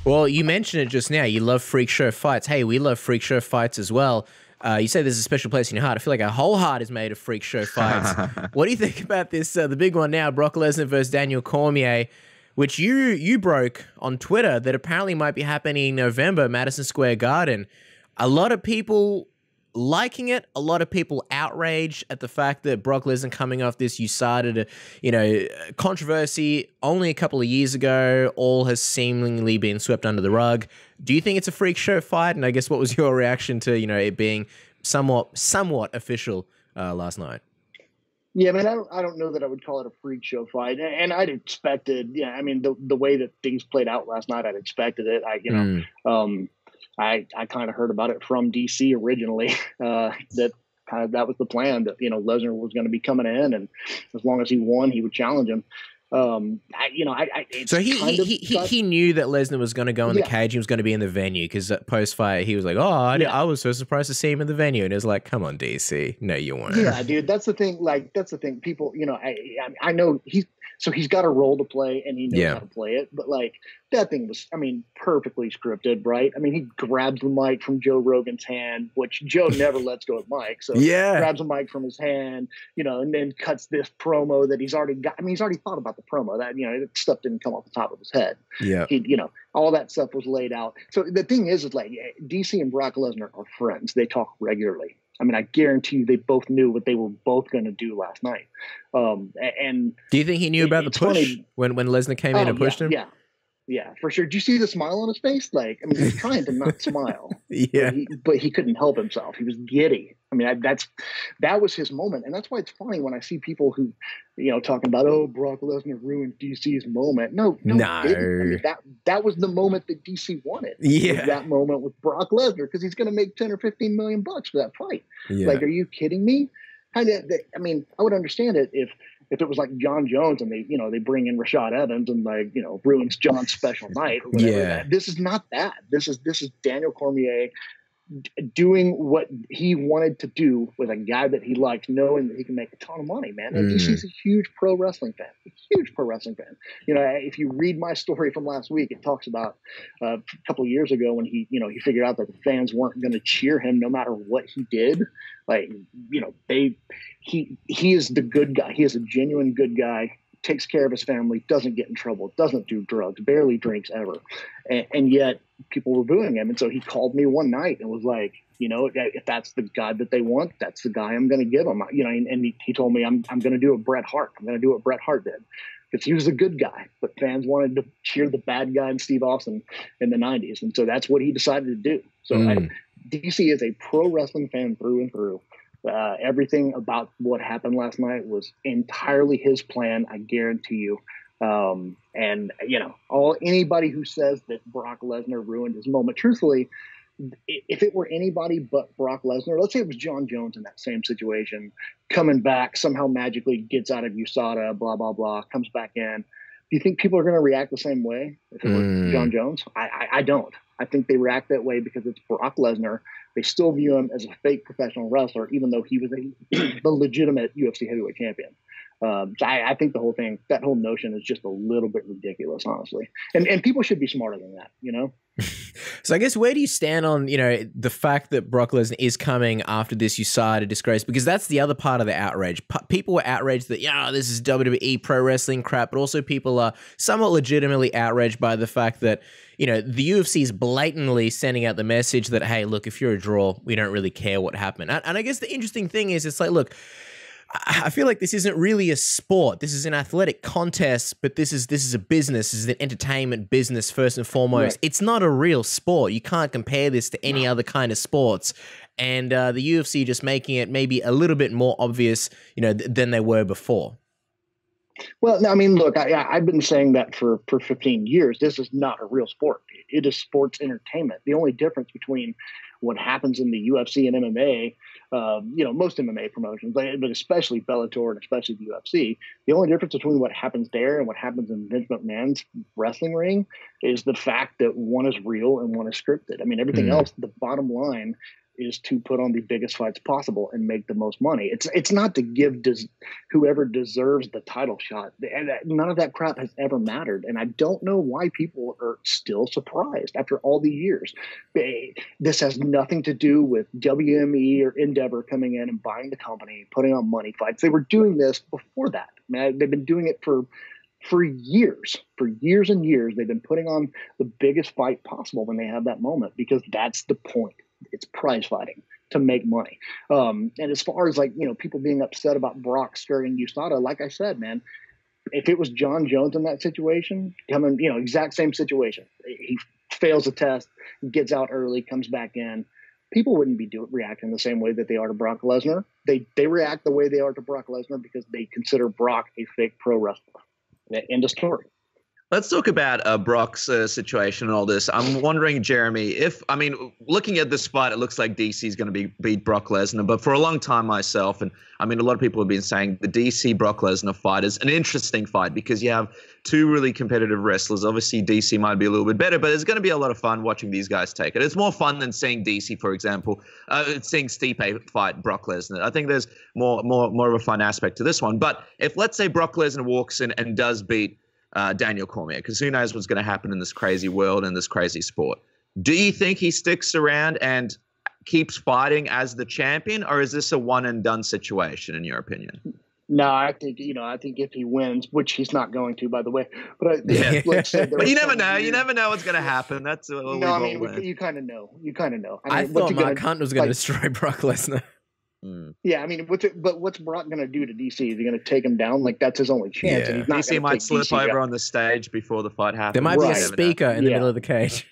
Well, you mentioned it just now. You love freak show fights. Hey, we love freak show fights as well. You say there's a special place in your heart. I feel like our whole heart is made of freak show fights. What do you think about this? The big one now, Brock Lesnar versus Daniel Cormier, which you broke on Twitter that apparently might be happening in November, Madison Square Garden. A lot of people liking it, a lot of people outraged at the fact that Brock Lesnar coming off this USADA, controversy only a couple of years ago, all has seemingly been swept under the rug. Do you think it's a freak show fight? And I guess what was your reaction to, it being somewhat official last night? Yeah, I mean, I don't know that I would call it a freak show fight, and I'd expected. Yeah, I mean, the way that things played out last night, I'd expected it. I kind of heard about it from DC originally. That was the plan. That Lesnar was going to be coming in, and as long as he won, he would challenge him. So he knew that Lesnar was going to go in the cage. He was going to be in the venue because post fight he was like, I was so surprised to see him in the venue, and it was like, come on, DC, no, you weren't. Yeah, dude, that's the thing. That's the thing. People, I know he's got a role to play, and he knows how to play it. But that thing was, perfectly scripted, right? He grabs the mic from Joe Rogan's hand, which Joe never lets go of Mike. So grabs a mic from his hand, and then cuts this promo that he's already got. He's already thought about the promo that, stuff didn't come off the top of his head. Yeah. All that stuff was laid out. So the thing is DC and Brock Lesnar are friends. They talk regularly. I guarantee you they both knew what they were both going to do last night. And do you think he knew about the push when Lesnar came in and pushed him? Yeah, for sure. Did you see the smile on his face? He's trying to not smile. But he couldn't help himself. He was giddy. That was his moment. And that's why it's funny when I see people who, talking about, Brock Lesnar ruined DC's moment. No. That was the moment that DC wanted. Yeah. That moment with Brock Lesnar, because he's going to make 10 or 15 million bucks for that fight. Yeah. Are you kidding me? I would understand it if it was like John Jones and they bring in Rashad Evans and ruins John's special night or whatever. Yeah. This is not that. This is Daniel Cormier doing what he wanted to do with a guy that he likes, knowing that he can make a ton of money, man. And he's a huge pro wrestling fan. If you read my story from last week, it talks about a couple of years ago when he figured out that the fans weren't going to cheer him no matter what he did. He is the good guy. He is a genuine good guy. Takes care of his family, doesn't get in trouble, doesn't do drugs, barely drinks ever. And yet people were booing him. And so he called me one night and was like, if that's the guy that they want, that's the guy I'm going to give them. And he told me, I'm going to do what Bret Hart. I'm going to do what Bret Hart did. Because he was a good guy, but fans wanted to cheer the bad guy in Steve Austin in the 90s. And so that's what he decided to do. So DC is a pro wrestling fan through and through. Everything about what happened last night was entirely his plan, I guarantee you. Anybody who says that Brock Lesnar ruined his moment, truthfully, if it were anybody but Brock Lesnar, let's say it was John Jones in that same situation, coming back, somehow magically gets out of USADA, blah, blah, blah, comes back in. Do you think people are going to react the same way if it were John Jones? I don't. I think they react that way because it's Brock Lesnar. They still view him as a fake professional wrestler, even though he was the legitimate UFC heavyweight champion. So I think that whole notion is just a little bit ridiculous, honestly. And people should be smarter than that, So I guess where do you stand on, the fact that Brock Lesnar is coming after this USADA disgrace? Because that's the other part of the outrage. People were outraged that, this is WWE pro wrestling crap, but also people are somewhat legitimately outraged by the fact that, the UFC is blatantly sending out the message that, hey, look, if you're a draw, we don't really care what happened. And I guess the interesting thing is, it's like, look, I feel like this isn't really a sport. This is an athletic contest, but this is a business. This is an entertainment business first and foremost. Right. It's not a real sport. You can't compare this to any other kind of sports. And the UFC just making it maybe a little bit more obvious, than they were before. Well, look, I've been saying that for 15 years. This is not a real sport. It is sports entertainment. The only difference between what happens in the UFC and MMA, most MMA promotions, but especially Bellator and especially the UFC, the only difference between what happens there and what happens in Vince McMahon's wrestling ring is the fact that one is real and one is scripted. Everything else, the bottom line, is to put on the biggest fights possible and make the most money. It's not to give whoever deserves the title shot. And none of that crap has ever mattered. And I don't know why people are still surprised after all these years. This has nothing to do with WME or Endeavor coming in and buying the company, putting on money fights. They were doing this before that. Man, they've been doing it for years and years. They've been putting on the biggest fight possible when they have that moment, because that's the point. It's prize fighting to make money. And as far as people being upset about Brock skirting USADA, like I said, man, if it was John Jones in that situation, exact same situation, he fails a test, gets out early, comes back in, people wouldn't be reacting the same way that they are to Brock Lesnar. They react the way they are to Brock Lesnar because they consider Brock a fake pro wrestler. End of story. Let's talk about Brock's situation and all this. I'm wondering, Jeremy, looking at this fight, it looks like DC is going to beat Brock Lesnar. But for a long time myself, and a lot of people have been saying the DC Brock Lesnar fight is an interesting fight because you have two really competitive wrestlers. Obviously, DC might be a little bit better, but it's going to be a lot of fun watching these guys take it. It's more fun than seeing DC, for example, seeing Stipe fight Brock Lesnar. I think there's more of a fun aspect to this one. But if, let's say, Brock Lesnar walks in and does beat Daniel Cormier, because who knows what's going to happen in this crazy world and this crazy sport. Do you think he sticks around and keeps fighting as the champion, or is this a one and done situation in your opinion? No, I think if he wins, which he's not going to, by the way, but let's say but you never know. You never know what's going to happen. That's what you kind of know. I thought Mark Hunt was going to destroy Brock Lesnar. Yeah, what's Brock going to do to DC? Is he going to take him down? That's his only chance. Yeah. And he's not DC might slip over on the stage before the fight happens. There might be a speaker in the middle of the cage.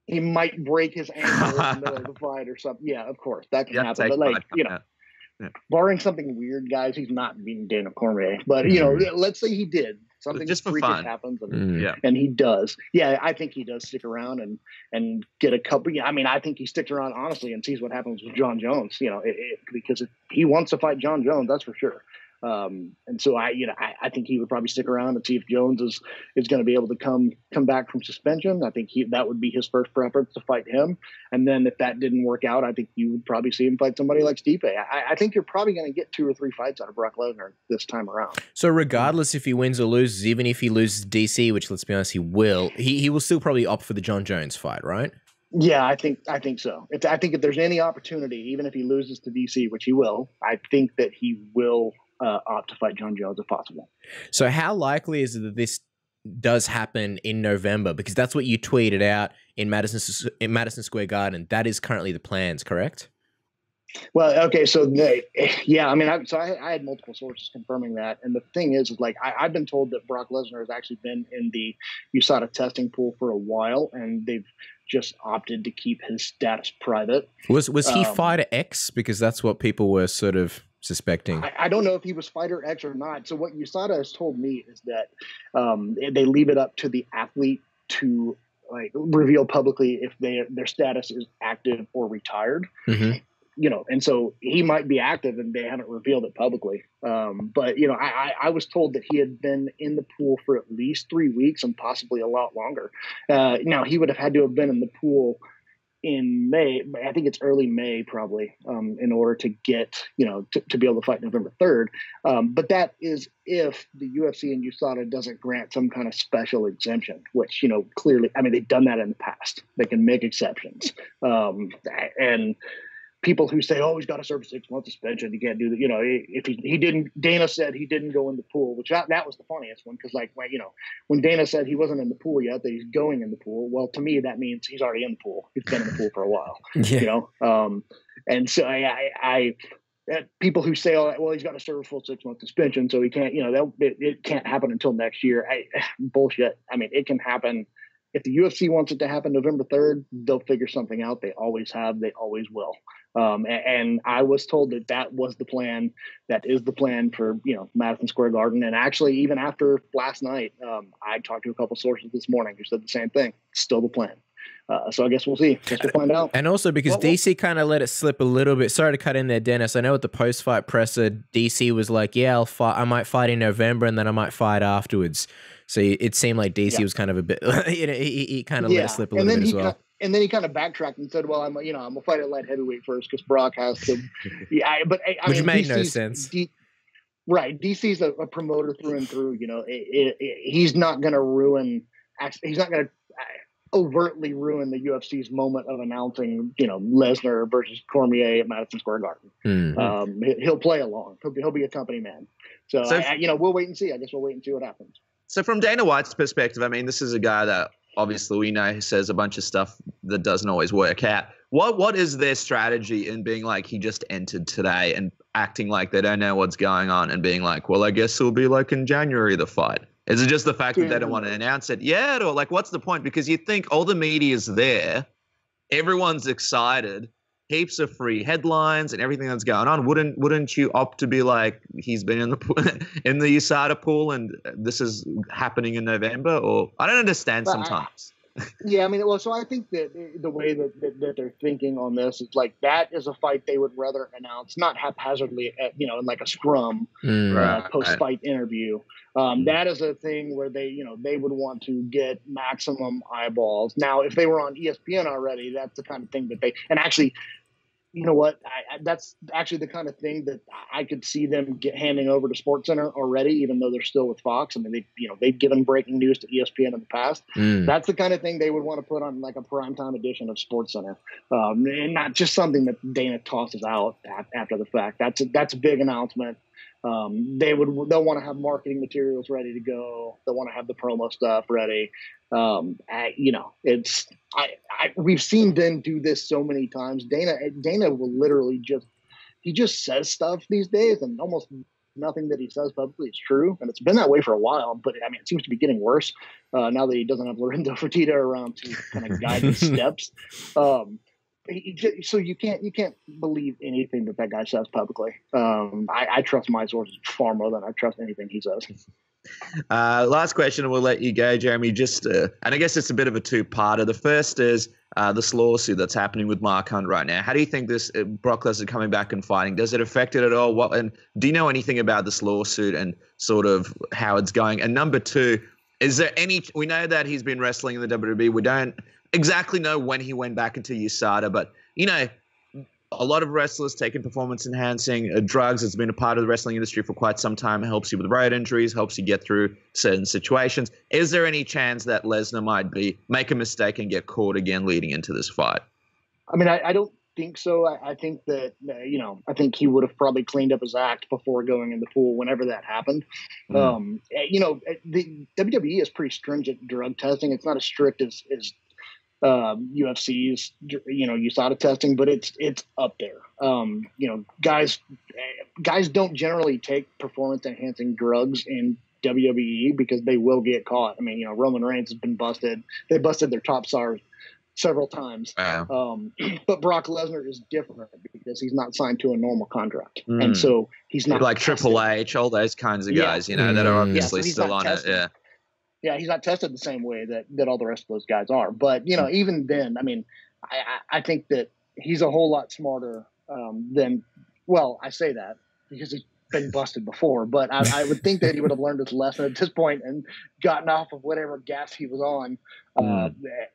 He might break his ankle in the middle of the fight or something. Yeah, of course, that can happen. But barring something weird, guys, he's not beating Daniel Cormier. But let's say he did. Something just freakish happens, and he does. Yeah, I think he does stick around and get a couple. I think he sticks around honestly and sees what happens with John Jones. Because if he wants to fight John Jones, that's for sure. And so I think he would probably stick around and see if Jones is going to be able to come back from suspension. I think that would be his first preference, to fight him. And then if that didn't work out, I think you would probably see him fight somebody like Stipe. I think you're probably going to get 2 or 3 fights out of Brock Lesnar this time around. So regardless if he wins or loses, even if he loses DC, which let's be honest, he will still probably opt for the John Jones fight, right? Yeah, I think so. I think if there's any opportunity, even if he loses to DC, which he will, I think that he will opt to fight John Jones if possible. So how likely is it that this does happen in November? Because that's what you tweeted out in Madison Square Garden. That is currently the plans, correct? Well, okay, so I had multiple sources confirming that, and the thing is I've been told that Brock Lesnar has actually been in the USADA testing pool for a while, and they've just opted to keep his status private. Was he fighter X? Because that's what people were sort of suspecting. I don't know if he was fighter X or not. So what USADA has told me is that they leave it up to the athlete to reveal publicly if their status is active or retired. Mm-hmm. And so he might be active and they haven't revealed it publicly. But I was told that he had been in the pool for at least 3 weeks and possibly a lot longer. Now he would have had to have been in the pool in May. I think it's early May probably, in order to get, to be able to fight November 3rd. But that is if the UFC and USADA doesn't grant some kind of special exemption, which, clearly, they've done that in the past. They can make exceptions. And people who say, "Oh, he's got to serve a 6-month suspension. He can't do that." If he didn't, Dana said he didn't go in the pool, which that was the funniest one because, when Dana said he wasn't in the pool yet, that he's going in the pool. Well, to me, that means he's already in the pool. He's been in the pool for a while, And so people who say, "Oh, well, he's got to serve a full 6-month suspension, so he can't," it can't happen until next year. Bullshit. It can happen. If the UFC wants it to happen November 3rd, they'll figure something out. They always have. They always will. And I was told that was the plan. That is the plan for, Madison Square Garden. And actually, even after last night, I talked to a couple sources this morning who said the same thing. It's still the plan. So I guess we'll see. Guess we'll find out. And also because DC kind of let it slip a little bit. Sorry to cut in there, Dennis. I know at the post-fight presser, DC was like, "Yeah, I might fight in November, and then I might fight afterwards." So it seemed like DC was kind of a bit, he kind of let it slip a little bit as well. and then he kind of backtracked and said, "Well, I'm gonna fight at light heavyweight first because Brock has to." Yeah, but which mean, made no sense. Right, DC's a promoter through and through. He's not gonna ruin. He's not gonna overtly ruin the UFC's moment of announcing, Lesnar versus Cormier at Madison Square Garden. Mm-hmm. He'll play along. He'll be a company man. So we'll wait and see. I guess we'll wait and see what happens. So from Dana White's perspective, I mean, this is a guy that obviously we know says a bunch of stuff that doesn't always work out. What is their strategy in being like, he just entered today and acting like they don't know what's going on and being like, well, I guess it'll be like in January, the fight? Is it just the fact that they don't want to announce it yet? Or like, what's the point? Because you think all the media's there, everyone's excited, heaps of free headlines and everything that's going on. Wouldn't you opt to be like, he's been in the in the USADA pool and this is happening in November? Or I don't understand sometimes. Yeah, I mean, well, so I think that the way that they're thinking on this is like, that is a fight they would rather announce, not haphazardly, in like a scrum post-fight interview. That is a thing where they would want to get maximum eyeballs. Now, if they were on ESPN already, that's the kind of thing that and actually, you know what? That's actually the kind of thing that I could see them handing over to SportsCenter already, even though they're still with Fox. I mean, they've given breaking news to ESPN in the past. That's the kind of thing they would want to put on like a primetime edition of SportsCenter, and not just something that Dana tosses out after the fact. That's a big announcement. They'll want to have marketing materials ready to go. They'll want to have the promo stuff ready. We've seen them do this so many times. Dana will literally just says stuff these days, and almost nothing that he says publicly is true. And it's been that way for a while, but I mean, it seems to be getting worse now that he doesn't have Lorenzo Fertitta around to kind of guide his steps. So you can't believe anything that guy says publicly. I trust my sources far more than I trust anything he says. Last question, and we'll let you go, Jeremy. And I guess it's a bit of a two-parter. The first is this lawsuit that's happening with Mark Hunt right now. How do you think this Brock Lesnar coming back and fighting, does it affect it at all? And do you know anything about this lawsuit and sort of how it's going? And number two, is there we know that he's been wrestling in the WWE. We don't exactly know when he went back into USADA, but a lot of wrestlers taking performance-enhancing drugs. It's been a part of the wrestling industry for quite some time. It helps you with road injuries, helps you get through certain situations. Is there any chance that Lesnar might make a mistake and get caught again leading into this fight? I mean, I don't think so. I think that, I think he would have probably cleaned up his act before going in the pool whenever that happened. The WWE is pretty stringent drug testing. It's not as strict as UFC's, USADA testing, but it's up there. Guys don't generally take performance enhancing drugs in WWE because they will get caught. I mean, Roman Reigns has been busted. They busted their top stars several times. But Brock Lesnar is different because he's not signed to a normal contract. And so he's not like tested. Triple H, all those kinds of guys, that are obviously still on tested. It. Yeah, he's not tested the same way that all the rest of those guys are. But, even then, I mean, I think that he's a whole lot smarter than – well, I say that because he's been busted before. But I would think that he would have learned his lesson at this point and gotten off of whatever gas he was on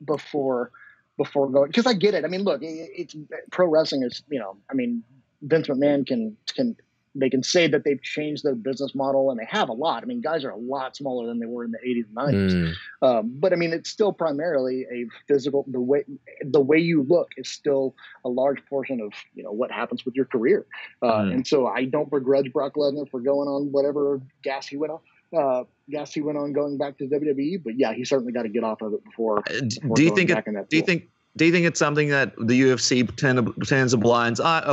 before going – because I get it. I mean, look, it's pro wrestling is, Vince McMahon can they can say that they've changed their business model, and they have a lot. I mean, guys are a lot smaller than they were in the 80s and 90s. But I mean, it's still primarily a physical. The way you look is still a large portion of what happens with your career. And so I don't begrudge Brock Lesnar for going on whatever gas he went on going back to WWE. But yeah, he certainly got to get off of it before. Do you think it's something that the UFC turns a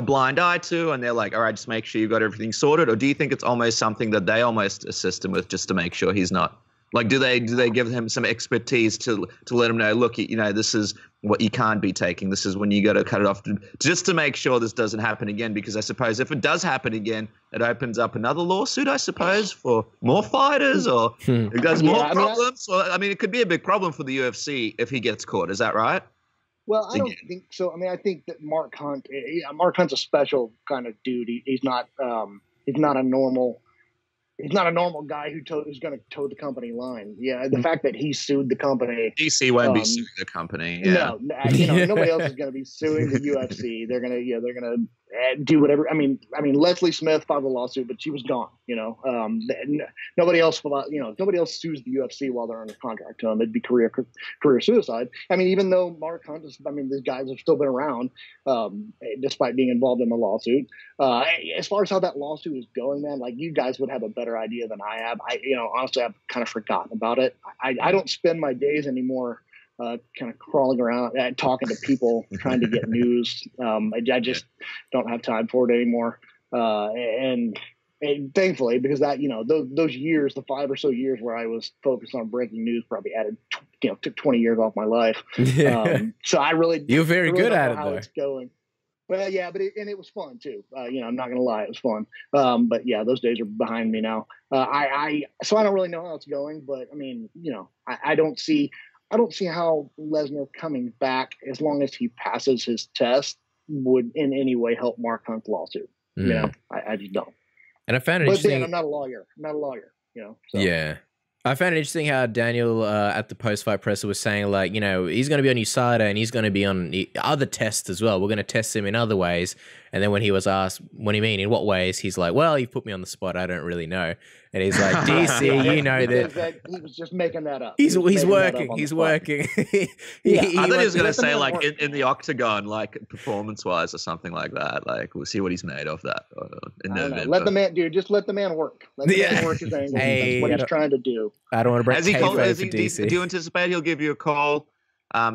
blind eye to, and they're like, all right, just make sure you got everything sorted? Or do you think it's almost something that they almost assist him with just to make sure he's not? Like, do they give him some expertise to let him know, look, this is what you can't be taking. This is when you got to cut it off, just to make sure this doesn't happen again. Because I suppose if it does happen again, it opens up another lawsuit, I suppose, for more fighters, or it does more problems. It could be a big problem for the UFC if he gets caught. Is that right? Well, I don't think so. I mean, I think that Mark Hunt's a special kind of dude. He's not a normal he's not a normal guy who's going to toe the company line. Yeah, the fact that he sued the company. DC won't be suing the company. Yeah. No, nobody else is going to be suing the UFC. They're going to do whatever. I mean, Leslie Smith filed a lawsuit, but she was gone. Nobody else sues the UFC while they're under contract to them. It'd be career suicide. I mean, even though Mark Hunt these guys have still been around, despite being involved in the lawsuit. As far as how that lawsuit is going, man, like you guys would have a better idea than I have. Honestly, I've kind of forgotten about it. I don't spend my days anymore kind of crawling around and talking to people trying to get news. I just don't have time for it anymore. And thankfully, because that, those years, the 5 or so years where I was focused on breaking news probably added, took 20 years off my life. So I really, you're very really good don't at know it how though. it's going. Well, yeah, but it was fun too. I'm not gonna lie, it was fun. But yeah, those days are behind me now. So I don't really know how it's going, but I mean, I don't see how Lesnar coming back, as long as he passes his test, would in any way help Mark Hunt's lawsuit. I just don't. And I found it But interesting. then I'm not a lawyer. So. Yeah. I found it interesting how Daniel at the post-fight presser was saying, like, he's going to be on USADA and he's going to be on other tests as well. We're going to test him in other ways. And then when he was asked, what do you mean, in what ways? He's like, well, you put me on the spot. I don't really know. And he's like, DC, you know that. He was just making that up. He's working. He's working. I thought he was going to say, like, in the octagon, like, performance-wise or something like that. Like, we'll see what he's made of that. Let the man, dude, just let the man work. Let the man work his angle. That's what he's trying to do. I don't want to break kayfabe for DC. Do you anticipate he'll give you a call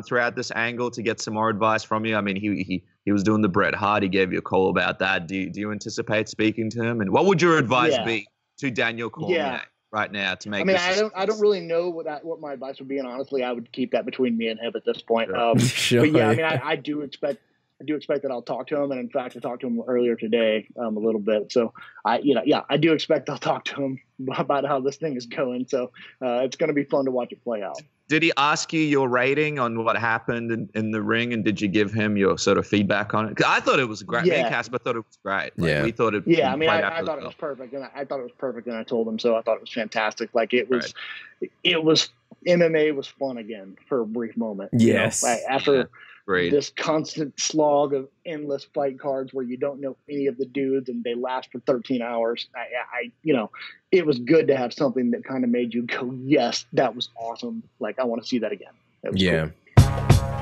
throughout this angle to get some more advice from you? I mean, he was doing the Bret Hart. He gave you a call about that. Do you anticipate speaking to him? And what would your advice be to Daniel Cormier right now to make? I mean, I don't really know what my advice would be, and honestly, I would keep that between me and him at this point. Sure. But yeah, I mean, I do expect that I'll talk to him, and in fact, I talked to him earlier today a little bit. So I do expect I'll talk to him about how this thing is going. So it's going to be fun to watch it play out. Did he ask you your rating on what happened in the ring, and did you give him your sort of feedback on it? Because I thought it was great. Me and Casper thought it was great. Like, we thought it. Yeah, I mean, I thought it was perfect, and I thought it was perfect, and I told him so. I thought it was fantastic. Like it was, MMA was fun again for a brief moment. Yes, after this constant slog of endless fight cards where you don't know any of the dudes and they last for 13 hours. It was good to have something that kind of made you go, yes, that was awesome. Like, I want to see that again. That was cool.